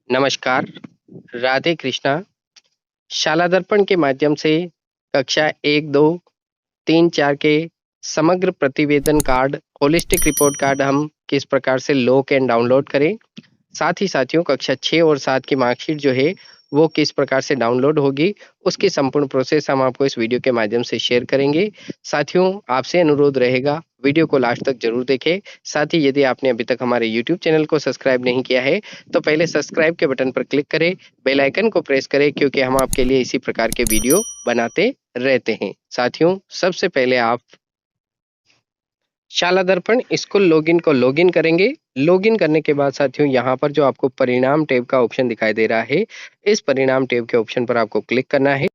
नमस्कार, राधे कृष्णा। शाला दर्पण के माध्यम से कक्षा 1, 2, 3, 4 के समग्र प्रतिवेदन कार्ड, होलिस्टिक रिपोर्ट कार्ड हम किस प्रकार से लोक एंड डाउनलोड करें, साथ ही साथियों कक्षा 6 और 7 की मार्कशीट जो है वो किस प्रकार से डाउनलोड होगी, उसकी संपूर्ण प्रोसेस हम आपको इस वीडियो के माध्यम से शेयर करेंगे। साथियों आपसे अनुरोध रहेगा वीडियो को लास्ट तक जरूर देखें। साथ ही यदि आपने अभी तक हमारे यूट्यूब चैनल को सब्सक्राइब नहीं किया है तो पहले सब्सक्राइब के बटन पर क्लिक करें, बेल आइकन को प्रेस करें क्योंकि हम आपके लिए इसी प्रकार के वीडियो बनाते रहते हैं। साथियों सबसे पहले आप शाला दर्पण स्कूल लॉगिन को लॉगिन करेंगे। लॉगिन करने के बाद साथियों यहाँ पर जो आपको परिणाम टैब का ऑप्शन दिखाई दे रहा है, इस परिणाम टैब के ऑप्शन पर आपको क्लिक करना है।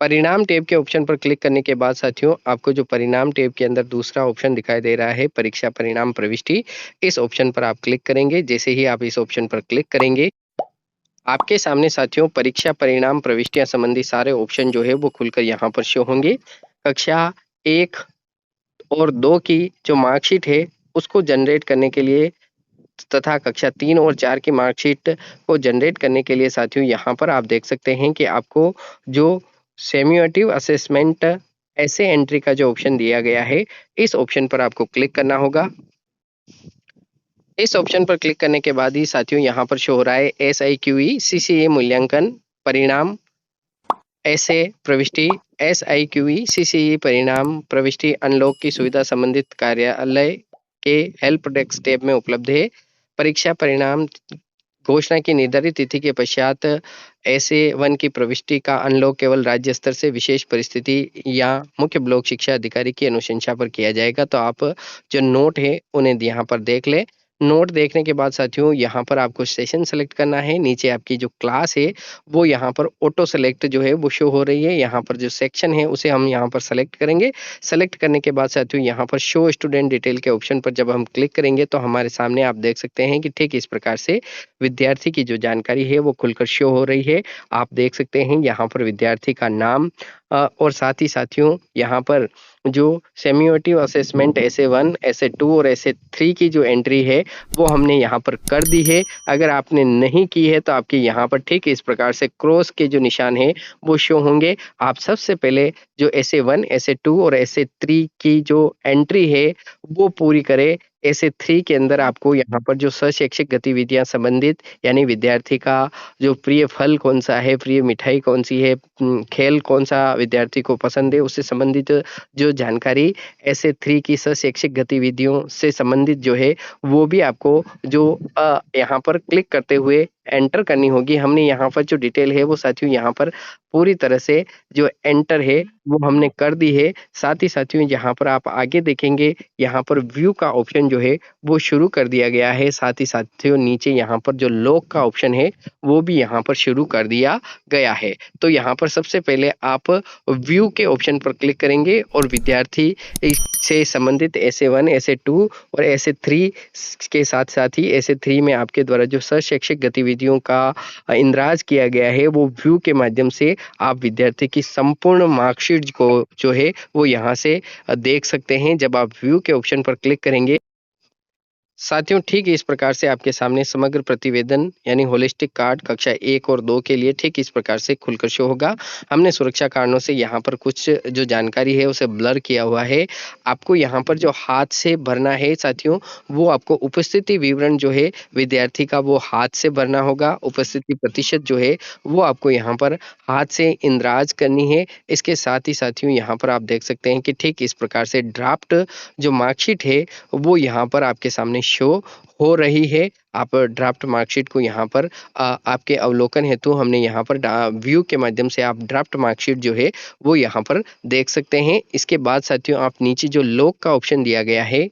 परिणाम टैब के ऑप्शन पर क्लिक करने के बाद साथियों आपको जो परिणाम टैब के अंदर दूसरा ऑप्शन दिखाई दे रहा है परीक्षा परिणाम प्रविष्टि, इस ऑप्शन पर आप क्लिक करेंगे। जैसे ही आप इस ऑप्शन पर क्लिक करेंगे आपके सामने साथियों परीक्षा परिणाम प्रविष्टियां संबंधी सारे ऑप्शन जो है वो खुलकर यहाँ पर शो होंगे। कक्षा 1 और 2 की जो मार्कशीट है उसको जनरेट करने के लिए तथा कक्षा 3 और 4 की मार्कशीट को जनरेट करने के लिए साथियों यहाँ पर आप देख सकते हैं कि आपको जो सेम्युलेटिव असेसमेंट ऐसे एंट्री का जो ऑप्शन दिया गया है, इस ऑप्शन पर आपको क्लिक करना होगा। इस ऑप्शन पर क्लिक करने के बाद ही साथियों यहाँ पर शो हो रहा है SIQE CCA मूल्यांकन परिणाम ऐसे प्रविष्टि SIQE CCE परिणाम प्रविष्टि अनलॉक की सुविधा संबंधित कार्यालय के हेल्प डेस्क टैब में उपलब्ध है। परीक्षा परिणाम घोषणा की निर्धारित तिथि के पश्चात SA1 की प्रविष्टि का अनलॉक केवल राज्य स्तर से विशेष परिस्थिति या मुख्य ब्लॉक शिक्षा अधिकारी की अनुशंसा पर किया जाएगा। तो आप जो नोट है उन्हें यहाँ पर देख ले। नोट देखने के बाद साथियों यहाँ पर आपको सेशन सेलेक्ट करना है। नीचे आपकी जो क्लास है वो यहाँ पर ऑटो सेलेक्ट जो है वो शो हो रही है। यहाँ पर जो सेक्शन है उसे हम यहाँ पर सेलेक्ट करेंगे। सेलेक्ट करने के बाद साथियों यहाँ पर शो स्टूडेंट डिटेल के ऑप्शन पर जब हम क्लिक करेंगे तो हमारे सामने आप देख सकते हैं कि ठीक इस प्रकार से विद्यार्थी की जो जानकारी है वो खुलकर शो हो रही है। आप देख सकते हैं यहाँ पर विद्यार्थी का नाम और साथ ही साथियों यहाँ पर जो सेम्युलेटिव असेसमेंट SA1, SA2 और SA3 की जो एंट्री है वो हमने यहाँ पर कर दी है। अगर आपने नहीं की है तो आपके यहाँ पर ठीक इस प्रकार से क्रॉस के जो निशान है वो शो होंगे। आप सबसे पहले जो SA1, SA2 और SA3 की जो एंट्री है वो पूरी करें। SA3 के अंदर आपको यहाँ पर जो शैक्षिक गतिविधियां संबंधित यानी विद्यार्थी का जो प्रिय फल कौन सा है, प्रिय मिठाई कौन सी है, खेल कौन सा विद्यार्थी को पसंद है, उससे संबंधित जो जानकारी SA3 की शैक्षिक गतिविधियों से संबंधित जो है वो भी आपको जो यहाँ पर क्लिक करते हुए एंटर करनी होगी। हमने यहाँ पर जो डिटेल है वो साथियों यहाँ पर पूरी तरह से जो एंटर है वो हमने कर दी है। साथ ही साथियों यहाँ पर आप आगे देखेंगे यहाँ पर व्यू का ऑप्शन जो है वो शुरू कर दिया गया है। साथ ही साथियों नीचे यहाँ पर जो लॉक का ऑप्शन है वो भी यहाँ पर शुरू कर दिया गया है। तो यहाँ पर सबसे पहले आप व्यू के ऑप्शन पर क्लिक करेंगे और विद्यार्थी से संबंधित SA1, SA2 और SA3 के साथ साथ ही SA3 में आपके द्वारा जो शैक्षिक गतिविधियों का इंद्राज किया गया है वो व्यू के माध्यम से आप विद्यार्थी की संपूर्ण मार्कशीट को जो है वो यहाँ से देख सकते हैं। जब आप व्यू के ऑप्शन पर क्लिक करेंगे साथियों ठीक इस प्रकार से आपके सामने समग्र प्रतिवेदन यानी होलिस्टिक कार्ड कक्षा 1 और 2 के लिए ठीक इस प्रकार से खुलकर शो होगा। हमने सुरक्षा कारणों से यहाँ पर कुछ जो जानकारी है उसे ब्लर किया हुआ है। आपको यहाँ पर जो हाथ से भरना है साथियों वो आपको उपस्थिति विवरण जो है विद्यार्थी का वो हाथ से भरना होगा। उपस्थिति प्रतिशत जो है वो आपको यहाँ पर हाथ से इंद्राज करनी है। इसके साथ ही साथियों यहाँ पर आप देख सकते हैं कि ठीक इस प्रकार से ड्राफ्ट जो मार्कशीट है वो यहाँ पर आपके सामने शो हो रही है। आप ड्राफ्ट मार्कशीट को यहाँ पर आपके अवलोकन हेतु हमने यहाँ पर व्यू के माध्यम से आप ड्राफ्ट मार्कशीट जो है वो यहाँ पर देख सकते हैं। इसके बाद साथियों आप नीचे जो लॉक का ऑप्शन दिया गया है,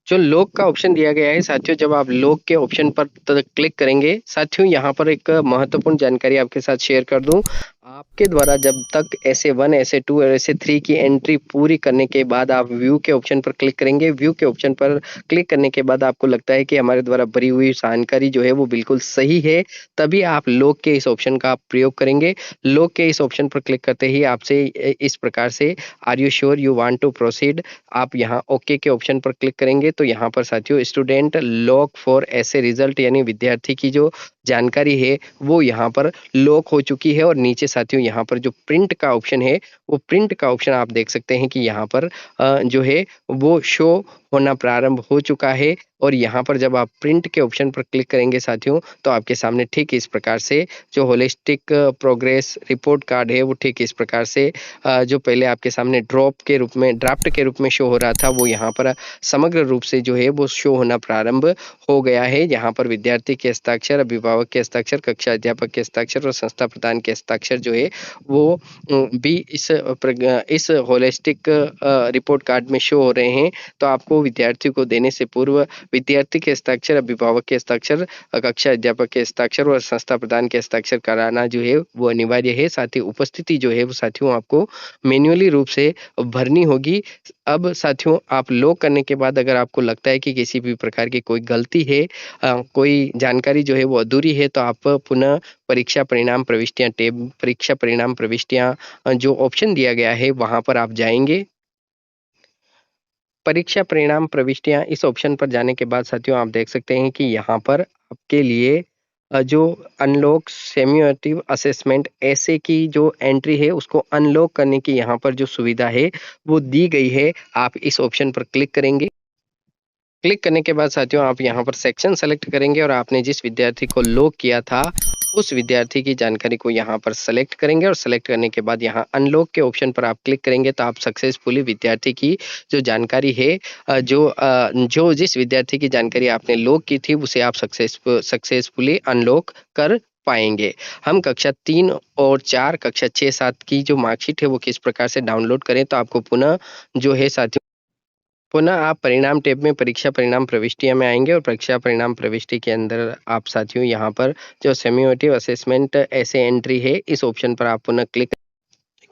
जो लॉक का ऑप्शन दिया गया है साथियों जब आप लॉक के ऑप्शन पर क्लिक करेंगे साथियों यहाँ पर एक महत्वपूर्ण जानकारी आपके साथ शेयर कर दूं। आपके द्वारा जब तक SA1, SA2 और SA3 की एंट्री पूरी करने के बाद आप व्यू के ऑप्शन पर क्लिक करेंगे। व्यू के ऑप्शन पर क्लिक करने के बाद आपको लगता है कि हमारे द्वारा भरी हुई जानकारी जो है वो बिल्कुल सही है, तभी आप लॉक के इस ऑप्शन का प्रयोग करेंगे। लॉक के इस ऑप्शन पर क्लिक करते ही आपसे इस प्रकार से are you sure you want to proceed, आप यहाँ ओके के ऑप्शन पर क्लिक करेंगे तो यहाँ पर साथियों स्टूडेंट लॉक फॉर ऐसे रिजल्ट यानी विद्यार्थी की जो जानकारी है वो यहाँ पर लॉक हो चुकी है। और नीचे साथियों यहाँ पर जो प्रिंट का ऑप्शन है वो प्रिंट का ऑप्शन आप देख सकते हैं कि यहाँ पर जो है वो शो होना प्रारंभ हो चुका है। और यहाँ पर जब आप प्रिंट के ऑप्शन पर क्लिक करेंगे साथियों तो आपके सामने ठीक इस प्रकार से जो होलिस्टिक प्रोग्रेस रिपोर्ट कार्ड है वो ठीक इस प्रकार से जो पहले आपके सामने ड्राफ्ट के रूप में शो हो रहा था वो यहाँ पर समग्र रूप से जो है वो शो होना प्रारंभ हो गया है। यहाँ पर विद्यार्थी के हस्ताक्षर, अभिभावक के हस्ताक्षर, कक्षा अध्यापक के हस्ताक्षर और संस्था प्रधान के हस्ताक्षर जो है वो भी इस होलिस्टिक रिपोर्ट कार्ड में शो हो रहे हैं। तो आपको विद्यार्थी को देने से पूर्व विद्यार्थी के हस्ताक्षर, अभिभावक के हस्ताक्षर, कक्षा अध्यापक के हस्ताक्षर और संस्था प्रधान के हस्ताक्षर कराना जो है वो अनिवार्य है। साथ ही उपस्थिति जो है वो साथियों आपको मैन्युअली रूप से भरनी होगी। अब साथियों आप लॉक करने के बाद अगर आपको लगता है कि किसी भी प्रकार की कोई गलती है, कोई जानकारी जो है वो अधूरी है, तो आप पुनः परीक्षा परिणाम प्रविष्टियां टैब, परीक्षा परिणाम प्रविष्टियां जो ऑप्शन दिया गया है वहां पर आप जाएंगे। परीक्षा परिणाम प्रविष्टियां इस ऑप्शन पर जाने के बाद साथियों आप देख सकते हैं कि यहाँ पर आपके लिए जो अनलॉक सेम्युलेटिव असेसमेंट ऐसे की जो एंट्री है उसको अनलॉक करने की यहाँ पर जो सुविधा है वो दी गई है। आप इस ऑप्शन पर क्लिक करेंगे। क्लिक करने के बाद साथियों आप यहाँ पर सेक्शन सेलेक्ट करेंगे और आपने जिस विद्यार्थी को लॉक किया था उस विद्यार्थी की जानकारी को यहाँ पर सेलेक्ट करेंगे। और सेलेक्ट करने के बाद यहाँ अनलॉक के ऑप्शन पर आप क्लिक करेंगे तो आप सक्सेसफुली विद्यार्थी की जो जानकारी है जो जिस विद्यार्थी की जानकारी आपने लॉक की थी उसे आप सक्सेसफुली अनलॉक कर पाएंगे। हम कक्षा 3 और 4, कक्षा 6, 7 की जो मार्कशीट है वो किस प्रकार से डाउनलोड करें, तो आपको पुनः आप परिणाम टैब में परीक्षा परिणाम प्रविष्टियां में आएंगे और परीक्षा परिणाम प्रविष्टि के अंदर आप साथियों यहाँ पर जो सेम्युलेटिव असेसमेंट ऐसे एंट्री है इस ऑप्शन पर आप पुनः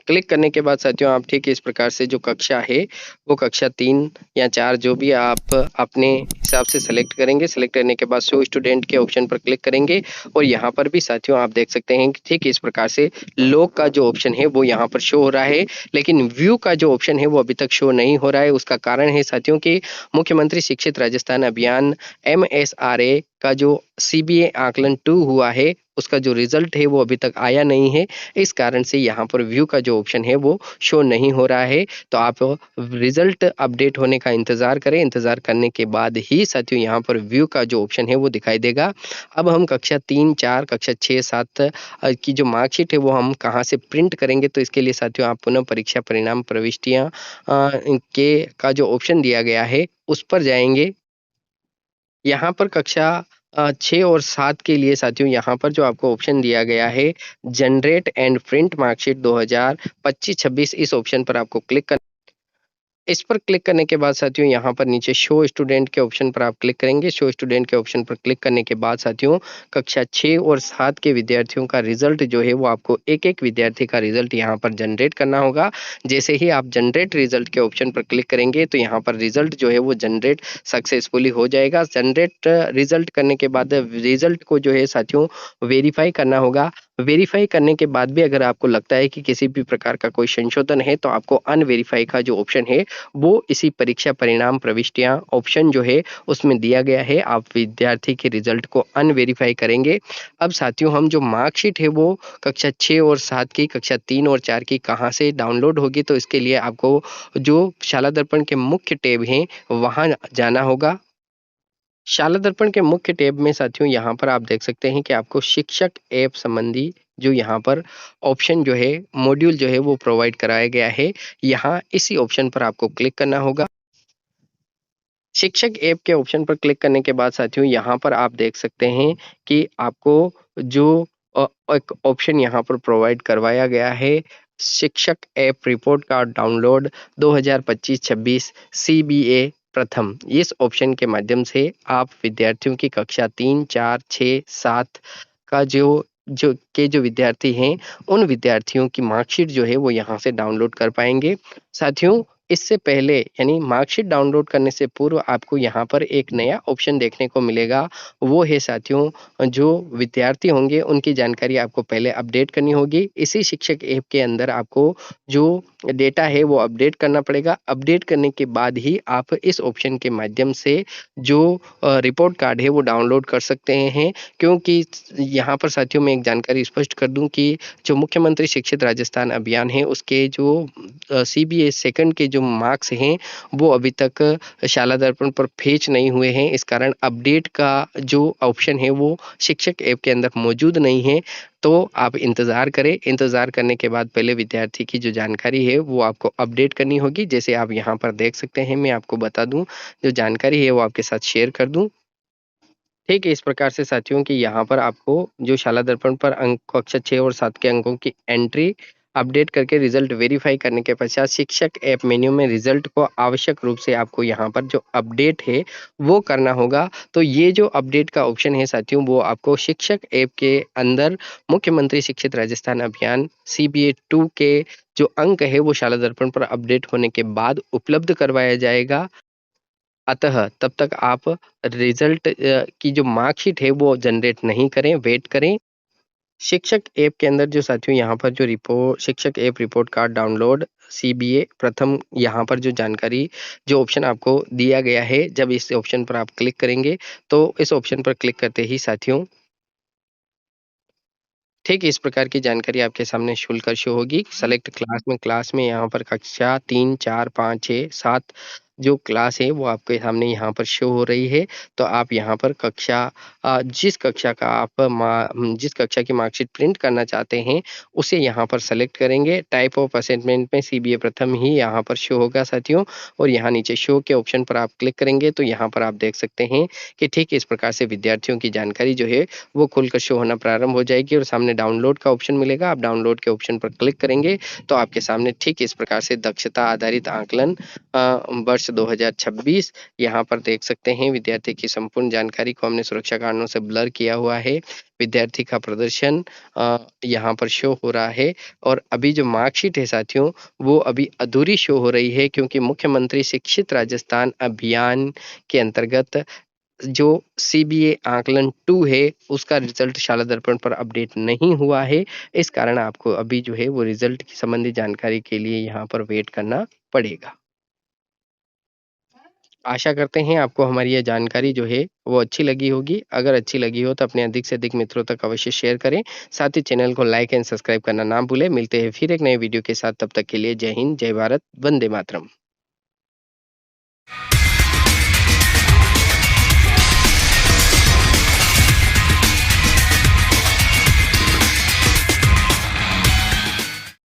क्लिक करने के बाद साथियों आप ठीक इस प्रकार से जो कक्षा है वो कक्षा 3 या 4 जो भी आप अपने हिसाब से सेलेक्ट करेंगे। सेलेक्ट करने के बाद शो स्टूडेंट के ऑप्शन पर क्लिक करेंगे और यहाँ पर भी साथियों आप देख सकते हैं कि ठीक इस प्रकार से लॉक का जो ऑप्शन है वो यहाँ पर शो हो रहा है, लेकिन व्यू का जो ऑप्शन है वो अभी तक शो नहीं हो रहा है। उसका कारण है साथियों कि मुख्यमंत्री शिक्षित राजस्थान अभियान MSRA का जो CBA आकलन 2 हुआ है उसका जो रिजल्ट है वो अभी तक आया नहीं है। इस कारण से यहाँ पर व्यू का जो ऑप्शन है वो शो नहीं हो रहा है। तो आप रिजल्ट अपडेट होने का इंतजार करें। इंतजार करने के बाद ही साथियों यहाँ पर व्यू का जो ऑप्शन है वो दिखाई देगा। अब हम कक्षा 3, 4, कक्षा 6, 7 की जो मार्कशीट है वो हम कहाँ से प्रिंट करेंगे, तो इसके लिए साथियों आप पुनः परीक्षा परिणाम प्रविष्टियां के का जो ऑप्शन दिया गया है उस पर जाएंगे। यहाँ पर कक्षा 6 और 7 के लिए साथियों यहाँ पर जो आपको ऑप्शन दिया गया है जनरेट एंड प्रिंट मार्कशीट 2025-26 इस ऑप्शन पर आपको क्लिक करना। इस पर क्लिक करने के बाद साथियों यहाँ पर नीचे शो स्टूडेंट के ऑप्शन पर आप क्लिक करेंगे। शो स्टूडेंट के ऑप्शन पर क्लिक करने के बाद साथियों कक्षा 6 और 7 के विद्यार्थियों का रिजल्ट जो है वो आपको एक एक विद्यार्थी का रिजल्ट यहाँ पर जनरेट करना होगा। जैसे ही आप जनरेट रिजल्ट के ऑप्शन पर क्लिक करेंगे तो यहाँ पर रिजल्ट जो है वो जनरेट सक्सेसफुली हो जाएगा। जनरेट रिजल्ट करने के बाद रिजल्ट को जो है साथियों वेरीफाई करना होगा। वेरीफाई करने के बाद भी अगर आपको लगता है कि किसी भी प्रकार का कोई संशोधन है तो आपको अनवेरीफाई का जो ऑप्शन है वो इसी परीक्षा परिणाम प्रविष्टियां ऑप्शन जो है उसमें दिया गया है। आप विद्यार्थी के रिजल्ट को अनवेरीफाई करेंगे। अब साथियों हम जो मार्कशीट है वो कक्षा 6 और 7 की, कक्षा 3 और 4 की कहाँ से डाउनलोड होगी, तो इसके लिए आपको जो शाला दर्पण के मुख्य टैब हैं वहां जाना होगा। शाला दर्पण के मुख्य टैब में साथियों यहाँ पर आप देख सकते हैं कि आपको शिक्षक ऐप संबंधी जो यहाँ पर ऑप्शन जो है मॉड्यूल जो है वो प्रोवाइड कराया गया है। यहाँ इसी ऑप्शन पर आपको क्लिक करना होगा। शिक्षक ऐप के ऑप्शन पर क्लिक करने के बाद साथियों यहाँ पर आप देख सकते हैं कि आपको जो एक ऑप्शन यहाँ पर प्रोवाइड करवाया गया है शिक्षक app report card download 2025-26 CBA प्रथम, इस ऑप्शन के माध्यम से आप विद्यार्थियों की कक्षा 3, 4, 6, 7 का जो जो विद्यार्थी हैं, उन विद्यार्थियों की मार्कशीट जो है वो यहाँ से डाउनलोड कर पाएँगे। साथियों, इससे पहले यानी मार्कशीट डाउनलोड करने से पूर्व आपको यहाँ पर एक नया ऑप्शन देखने को मिलेगा। वो है साथियों, जो विद्यार्थी होंगे उनकी जानकारी आपको पहले अपडेट करनी होगी। इसी शिक्षक ऐप के अंदर आपको जो डेटा है वो अपडेट करना पड़ेगा। अपडेट करने के बाद ही आप इस ऑप्शन के माध्यम से जो रिपोर्ट कार्ड है वो डाउनलोड कर सकते हैं। क्योंकि यहाँ पर साथियों मैं एक जानकारी स्पष्ट कर दूँ कि जो मुख्यमंत्री शिक्षित राजस्थान अभियान है उसके जो सीबीएस सेकंड के जो मार्क्स हैं वो अभी तक शाला दर्पण पर फेच नहीं हुए हैं। इस कारण अपडेट का जो ऑप्शन है वो शिक्षक ऐप के अंदर मौजूद नहीं है। तो आप इंतज़ार करें, इंतज़ार करने के बाद पहले विद्यार्थी की जो जानकारी है वो आपको अपडेट करनी होगी। जैसे आप यहाँ पर देख सकते हैं, मैं आपको बता दूँ, जो जानकारी है वो आपके साथ शेयर कर दूँ। ठीक है, इस प्रकार से साथियों कि यहाँ पर आपको जो शाला दर्पण पर अंक कक्षा 6 और 7 के अंकों की एंट्री अपडेट करके रिजल्ट वेरीफाई करने के पश्चात शिक्षक ऐप मेन्यू में रिजल्ट को आवश्यक रूप से आपको यहाँ पर जो अपडेट है वो करना होगा। तो ये जो अपडेट का ऑप्शन है साथियों वो आपको शिक्षक ऐप के अंदर मुख्यमंत्री शिक्षित राजस्थान अभियान सीबीए 2 के जो अंक है वो शाला दर्पण पर अपडेट होने के बाद उपलब्ध करवाया जाएगा। अतः तब तक आप रिज़ल्ट की जो मार्कशीट है वो जनरेट नहीं करें, वेट करें। शिक्षक ऐप के अंदर जो साथियों यहाँ पर जो शिक्षक app report card download CBA प्रथम यहाँ पर जो जानकारी जो ऑप्शन आपको दिया गया है, जब इस ऑप्शन पर आप क्लिक करेंगे, तो इस ऑप्शन पर क्लिक करते ही साथियों ठीक इस प्रकार की जानकारी आपके सामने खुलकर शो होगी। सेलेक्ट क्लास में यहाँ पर कक्षा 3, 4, 5, 6, 7 जो क्लास है वो आपके सामने यहाँ पर शो हो रही है। तो आप यहाँ पर जिस कक्षा की मार्कशीट प्रिंट करना चाहते हैं उसे यहाँ पर सेलेक्ट करेंगे। टाइप ऑफ असेसमेंट में सीबीए प्रथम ही यहाँ पर शो होगा साथियों, और यहाँ नीचे शो के ऑप्शन पर आप क्लिक करेंगे तो यहाँ पर आप देख सकते हैं कि ठीक इस प्रकार से विद्यार्थियों की जानकारी जो है वो खुलकर शो होना प्रारंभ हो जाएगी और सामने डाउनलोड का ऑप्शन मिलेगा। आप डाउनलोड के ऑप्शन पर क्लिक करेंगे तो आपके सामने ठीक इस प्रकार से दक्षता आधारित आकलन वर्ष 2026 यहाँ पर देख सकते हैं। विद्यार्थी की संपूर्ण जानकारी को हमने सुरक्षा कारणों से ब्लर किया हुआ है। विद्यार्थी का प्रदर्शन यहाँ पर शो हो रहा है, और अभी जो मार्कशीट है साथियों वो अभी अधूरी शो हो रही है, क्योंकि मुख्यमंत्री शिक्षित राजस्थान अभियान के अंतर्गत जो सीबीए आकलन 2 है उसका रिजल्ट शाला दर्पण पर अपडेट नहीं हुआ है। इस कारण आपको अभी जो है वो रिजल्ट की संबंधी जानकारी के लिए यहाँ पर वेट करना पड़ेगा। आशा करते हैं आपको हमारी ये जानकारी जो है वो अच्छी लगी होगी। अगर अच्छी लगी हो तो अपने अधिक से अधिक मित्रों तक अवश्य शेयर करें। साथ ही चैनल को लाइक एंड सब्सक्राइब करना ना भूलें। मिलते हैं फिर एक नए वीडियो के साथ, तब तक के लिए जय हिंद, जय भारत, वंदे मातरम।